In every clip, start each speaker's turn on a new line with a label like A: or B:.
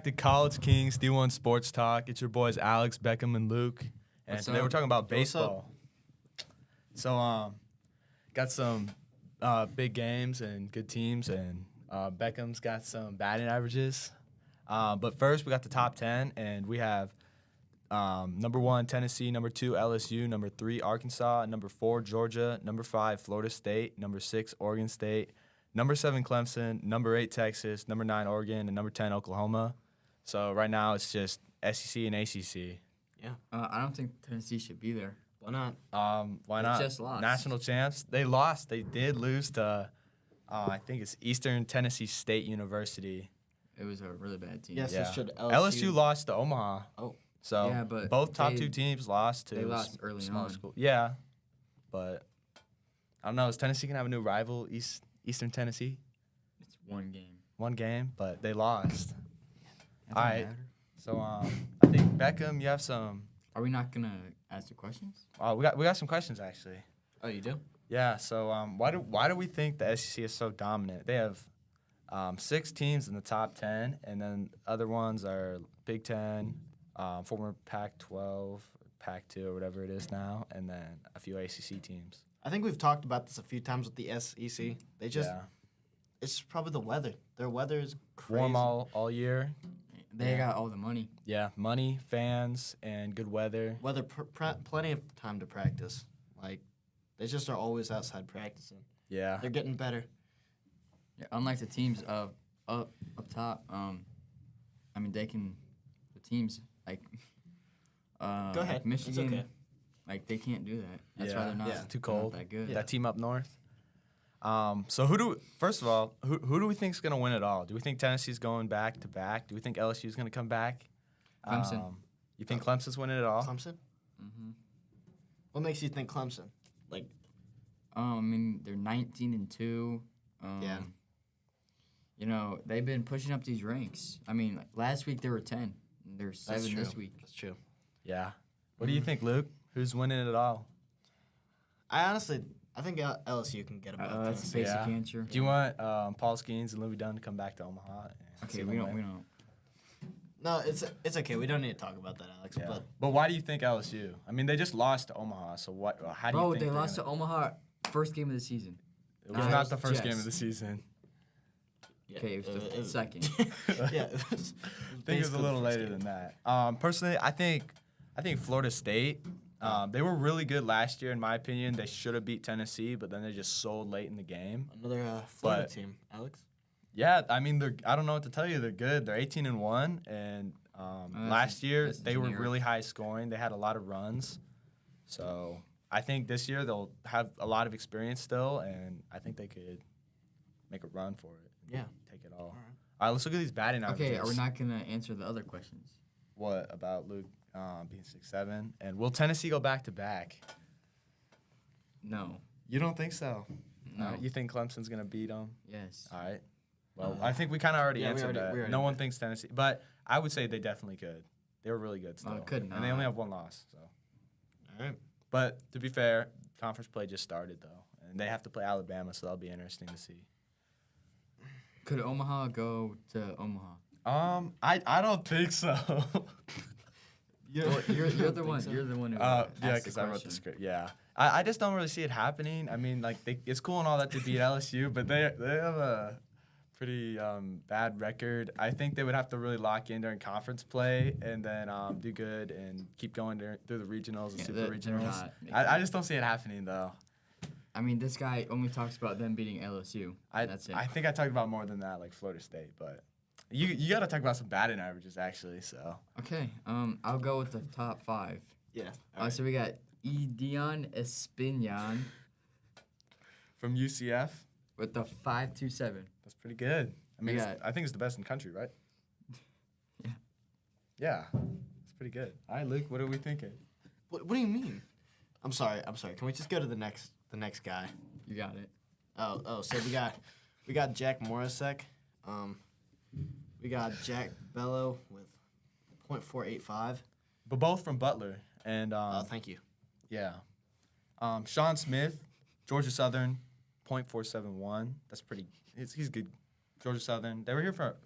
A: back to College Kings D1 Sports Talk. It's your boys Alex, Beckham, and Luke. And today we're talking about baseball. So, got some big games and good teams, and Beckham's got some batting averages. But first, we got the top 10, and we have number 1, Tennessee, number 2, LSU, number 3, Arkansas, number 4, Georgia, number 5, Florida State, number 6, Oregon State, number 7, Clemson, number 8, Texas, number 9, Oregon, and number 10, Oklahoma. So right now it's just SEC and ACC.
B: Yeah. I don't think Tennessee should be there. Why not?
A: Why not?
B: Just lost.
A: National champs. They lost. They did lose to, I think it's Eastern Tennessee State University.
B: It was a really bad team.
C: Yes,
A: Yeah.
C: it should
A: LSU lost to Omaha.
C: Oh.
A: So
B: Yeah, but
A: both top two teams lost to
B: they lost early
A: small
B: on.
A: school. Yeah, but I don't know. Is Tennessee gonna have a new rival, Eastern Tennessee?
B: It's one game.
A: One game, but they lost.
B: That
A: All
B: don't
A: right.
B: matter.
A: So I think Beckham, you have some.
B: Are we not gonna ask the questions?
A: We got some questions actually.
C: Oh, you do?
A: Yeah. So why do we think the SEC is so dominant? They have 6 teams in the top 10, and then other ones are Big Ten, former Pac-12, Pac-2, or whatever it is now, and then a few ACC teams.
C: I think we've talked about this a few times with the SEC. They just, it's probably the weather. Their weather is crazy.
A: Warm all year.
B: They got all the money.
A: Yeah, money, fans, and good weather.
C: Weather, plenty of time to practice. Like, they just are always outside practicing.
A: Yeah.
C: They're getting better.
B: Yeah, unlike the teams up top, I mean the teams like
C: Go ahead.
B: like Michigan,
C: It's okay.
B: like they can't do that. That's why they're not
A: too
B: not
A: cold.
B: that good.
A: That team up north. So first of all, who do we think is gonna win it all? Do we think Tennessee's going back to back? Do we think LSU's gonna come back?
B: Clemson.
A: You think Clemson's winning it all?
C: Clemson?
B: Mm-hmm.
C: What makes you think Clemson? Like,
B: I mean they're 19-2.
C: Yeah.
B: You know they've been pushing up these ranks. I mean like, last week they were 10. And they're 7 this week.
C: That's true.
A: Yeah. What do you think, Luke? Who's winning it all?
C: I think LSU can get above
B: That's a
C: Tennessee.
B: basic
A: Yeah.
B: answer.
A: Do you want Paul Skeens and Louis Dunn to come back to Omaha? And see
B: Okay,
A: them
B: we
A: win?
B: don't.
C: No, it's okay. We don't need to talk about that, Alex.
A: Yeah. But why do you think LSU? I mean, they just lost to Omaha, so what? How do you
B: Bro,
A: think
B: they
A: they're
B: lost
A: gonna-
B: to Omaha first game of the season.
A: It was
B: Nah,
A: not
B: it
A: the
B: was
A: first
B: Jets.
A: game of the season.
B: Okay, it was the second.
C: Yeah.
A: I think it was a little later than that. Personally, I think Florida State. They were really good last year, in my opinion. They should have beat Tennessee, but then they just sold late in the game.
C: Another Florida
A: But-
C: team, Alex.
A: Yeah, I mean, I don't know what to tell you. They're good. They're 18-1, and last year
B: that's
A: they were
B: generic.
A: really high scoring. They had a lot of runs, so I think this year they'll have a lot of experience still, and I think they could make a run for it.
C: Yeah.
A: Take it all. All right, let's look at these batting averages.
B: Okay, are we not gonna answer the other questions?
A: What about Luke being 6'7"? And will Tennessee go back to back?
B: No.
A: You don't think so?
B: No.
A: You think Clemson's gonna beat them?
B: Yes.
A: All right. Well, I think we kind of already
C: yeah, we
A: answered
C: already
A: that.
C: did.
A: No one thinks Tennessee, but I would say they definitely could. They were really good still.
B: could
A: And they
B: not.
A: only have one loss. So,
C: All right.
A: but to be fair, conference play just started though, and they have to play Alabama, so that'll be interesting to see.
B: Could Omaha go to Omaha?
A: I don't think so.
B: Well, you're the one. You're the one who.
A: Yeah,
B: asked the
A: because I wrote the
B: question.
A: script. Yeah, I just don't really see it happening. I mean, like it's cool and all that to beat LSU, but they have a pretty bad record. I think they would have to really lock in during conference play and then do good and keep going through the regionals and
B: Yeah,
A: super
B: they're
A: regionals.
B: not making
A: I just don't see it happening though.
B: I mean, this guy only talks about them beating LSU. That's it.
A: I think I talked about more than that, like Florida State, but you got to talk about some batting averages actually. So
B: Okay. I'll go with the top 5.
C: Yeah.
B: So we got Dion Espinian
A: from UCF,
B: with the 5.27.
A: that's pretty good. I mean,
B: Yeah.
A: I think it's the best in the country, right?
B: Yeah.
A: Yeah, it's pretty good. All right, Luke, what are we thinking?
C: What do you mean? I'm sorry. Can we just go to the next guy?
B: You got it.
C: So we got Jack Morasek. We got Jack Bello with .485.
A: But both from Butler, and
C: Thank you.
A: yeah, Sean Smith, Georgia Southern, .471. That's pretty. He's good. Georgia Southern. They were here for.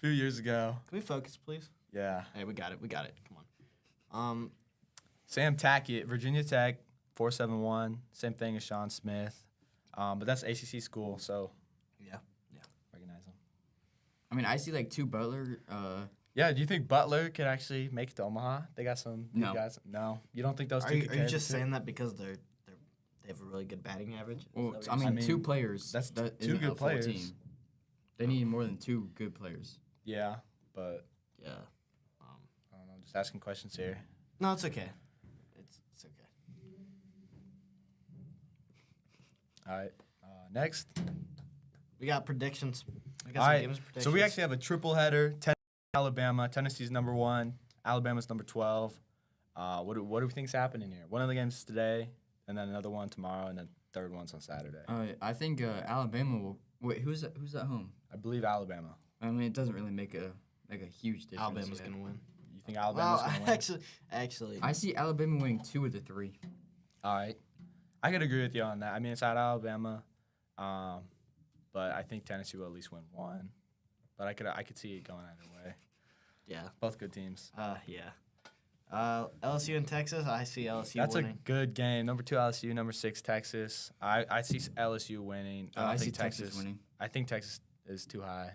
A: few years ago.
C: Can we focus, please?
A: Yeah.
C: Hey, we got it. We got it. Come on.
A: Sam Tackett, Virginia Tech, 4.71. Same thing as Sean Smith. But that's ACC school, so
C: Yeah.
A: recognize them.
B: I mean, I see like two Butler.
A: Yeah, do you think Butler could actually make it to Omaha? They got some good
B: No.
A: guys. No, you don't think those
C: Are
A: two
C: you,
A: could
C: are you
A: carry
C: just
A: the team?
C: saying that because they have a really good batting average? Is
B: Well,
C: that what
B: I
C: you're
B: mean,
A: saying?
B: two players.
A: That's
B: that
A: two
B: isn't
A: good
B: a full
A: players.
B: team. They need more than two good players.
A: Yeah, but
C: saying? Yeah.
A: I don't know. Just asking questions here.
C: No, it's okay. It's okay.
A: All right. Next.
C: We got predictions. We got
A: All
C: some
A: right.
C: games predictions.
A: So we actually have a triple header. Alabama. Tennessee's number 1. Alabama's number 12. What do we think's happening here? One of the games is today, and then another one tomorrow, and then third one's on Saturday.
B: I think Alabama will. Wait, who's at home?
A: I believe Alabama.
B: I mean, it doesn't really make a huge difference.
C: Alabama's
B: yet.
C: gonna win.
A: You think Alabama's
C: Well,
A: going to win?
C: actually,
B: I see Alabama winning 2 of the 3.
A: All right. I could agree with you on that. I mean, it's at Alabama, but I think Tennessee will at least win 1. But I could see it going either way.
C: yeah.
A: Both good teams.
C: Yeah. LSU and Texas. I see LSU
A: That's
C: winning.
A: a good game. Number 2 LSU, number 6 Texas. I see LSU winning. I
B: I
A: don't
B: see
A: think
B: Texas winning.
A: I think Texas is too high.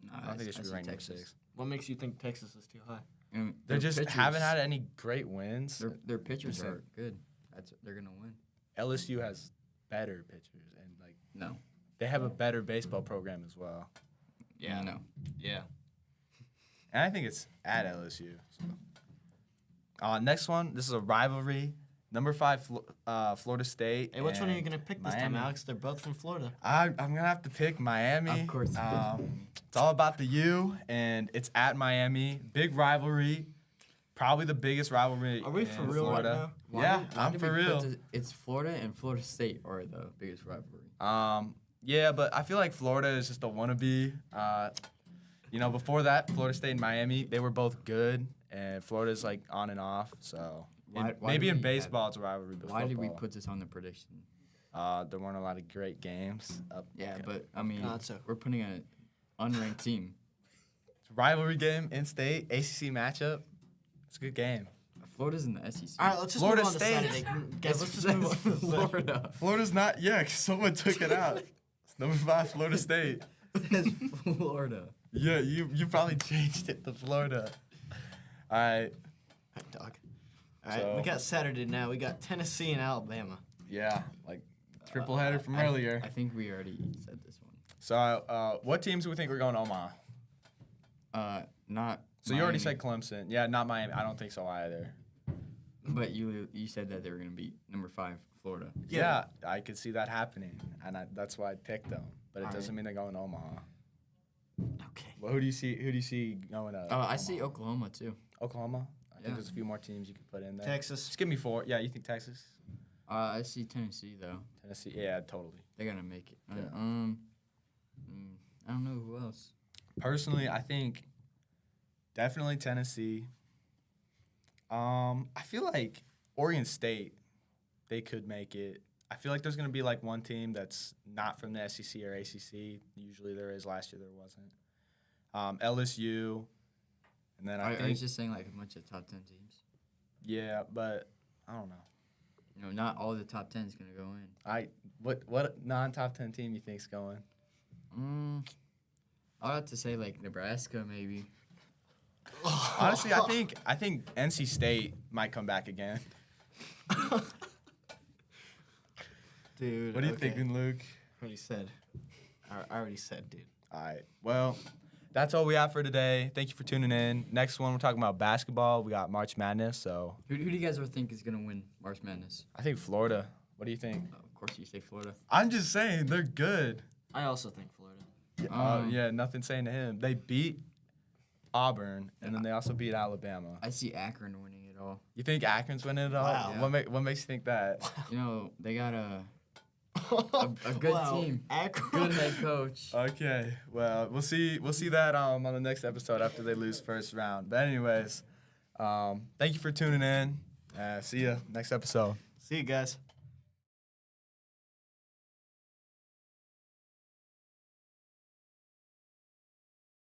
B: No,
A: I don't think it should be
B: see
A: ranked number
B: Texas.
A: 6.
C: What makes you think Texas is too high?
B: And
A: They
B: their
A: just
B: pitchers-
A: haven't had any great wins.
B: Their pitchers
A: Percent.
B: are good. They're gonna win.
A: LSU has better pitchers and like
B: No.
A: they have a better baseball program as well.
C: Yeah.
B: No.
C: Yeah.
A: And I think it's at LSU. So. Next one, this is a rivalry. Number 5 Florida State.
C: Hey, which one are you
A: and
C: gonna pick this time,
A: Miami.
C: Alex? They're both from Florida.
A: I'm gonna have to pick Miami.
B: Of course.
A: It's all about the U, and it's at Miami. Big rivalry, probably the biggest rivalry.
C: Are we
A: in
C: for real
A: Florida.
C: right now?
A: Yeah,
B: Why
A: I'm
B: did
A: for
B: we put
A: real.
B: it's Florida and Florida State are the biggest rivalry.
A: Yeah, but I feel like Florida is just a wannabe. Before that, Florida State and Miami, they were both good, and Florida's like on and off. So
B: Why
A: maybe
B: did
A: in
B: we have-
A: baseball it's a rivalry, but
B: Why did we
A: football,
B: put this on the prediction?
A: there weren't a lot of great games.
B: Yeah, but I mean,
C: No, it's okay.
B: we're putting an unranked team.
A: Rivalry game in state, ACC matchup. It's a good game.
B: Florida's in the SEC.
C: All right, let's just
A: Florida
C: move on
A: State.
C: to Saturday. Guys, let's just move on.
B: That's Florida.
A: Florida's not. Yeah, 'cause someone took it out. It's number 5, Florida State.
B: That's Florida.
A: Yeah, you probably changed it to Florida. All right.
C: Dog. All right,
A: So-
C: we got Saturday now. We got Tennessee and Alabama.
A: Yeah, like triple header from earlier.
B: I think we already said this one.
A: So, what teams do we think we're going to Omaha?
B: Not.
A: So you already
B: Miami,
A: said Clemson. Yeah, not Miami. I don't think so either.
B: But you said that they were gonna beat number 5 Florida.
A: Yeah, I could see that happening, and that's why I picked them. But it
C: All
A: doesn't
C: right.
A: mean they're going to Omaha.
C: Okay.
A: Well, who do you see going to?
B: I see Oklahoma too.
A: Oklahoma. I
B: Yeah.
A: think there's a few more teams you could put in there.
C: Texas.
A: Just give me 4. Yeah, you think Texas?
B: I see Tennessee though.
A: Tennessee. Yeah, totally.
B: They're gonna make it.
A: Yeah.
B: I don't know who else.
A: Personally, I think definitely Tennessee. I feel like Oregon State, they could make it. I feel like there's going to be like one team that's not from the SEC or ACC. Usually there is. Last year there wasn't. LSU, and then I
B: Are you
A: think
B: just saying like a bunch of top 10 teams?
A: yeah, but I don't know.
B: You know, not all the top 10 is gonna go in.
A: What non-top 10 team you think's going?
B: I'll have to say like Nebraska maybe.
A: Honestly, I think NC State might come back again.
C: Dude.
A: What are you
C: okay.
A: thinking, Luke?
C: Already said. I already said, dude.
A: All right. Well, that's all we have for today. Thank you for tuning in. Next one, we're talking about basketball. We got March Madness. So
B: Who do you guys think is gonna win March Madness?
A: I think Florida. What do you think?
B: Of course, you say Florida.
A: I'm just saying they're good.
C: I also think Florida.
A: Yeah, nothing saying to him. They beat Auburn, and then they also beat Alabama.
B: I see Akron winning it all.
A: You think Akron's winning it all?
C: Wow.
B: Yeah.
A: What makes you think that?
B: You know, they got a good
C: Wow.
B: team.
C: Akron.
B: good head coach.
A: Okay. Well, we'll see that on the next episode after they lose first round. But anyways, thank you for tuning in. See you next episode.
C: See you guys.